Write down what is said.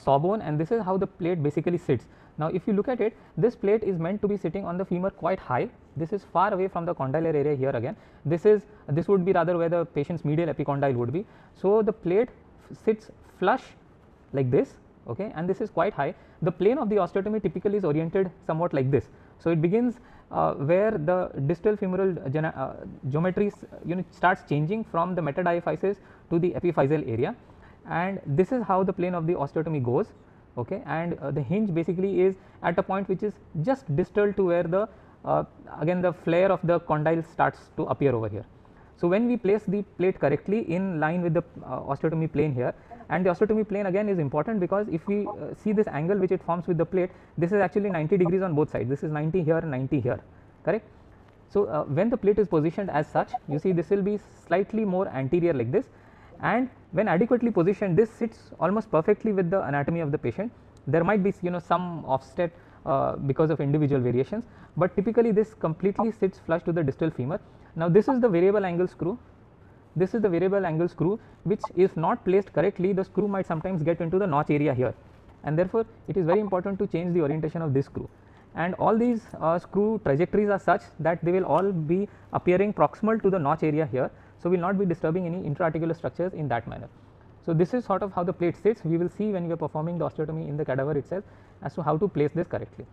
sawbone, and this is how the plate basically sits. Now, if you look at it, this plate is meant to be sitting on the femur quite high. This is far away from the condylar area here again. This would be rather where the patient's medial epicondyle would be. So, the plate sits flush like this, okay, and this is quite high. The plane of the osteotomy typically is oriented somewhat like this. So, it begins where the distal femoral geometry starts changing from the metadiaphysis to the epiphyseal area, and this is how the plane of the osteotomy goes, okay, and the hinge basically is at a point which is just distal to where the again the flare of the condyle starts to appear over here. So, when we place the plate correctly in line with the osteotomy plane here, and the osteotomy plane again is important because if we see this angle which it forms with the plate, this is actually 90 degrees on both sides. This is 90 here, 90 here, correct. So, when the plate is positioned as such, you see this will be slightly more anterior like this, and when adequately positioned, this sits almost perfectly with the anatomy of the patient. There might be some offset because of individual variations, but typically this completely sits flush to the distal femur. Now, this is the variable angle screw. This is the variable angle screw, which if not placed correctly, the screw might sometimes get into the notch area here, and therefore, it is very important to change the orientation of this screw. And all these screw trajectories are such that they will all be appearing proximal to the notch area here. So, we will not be disturbing any intra-articular structures in that manner. So, this is sort of how the plate sits. We will see when we are performing the osteotomy in the cadaver itself as to how to place this correctly.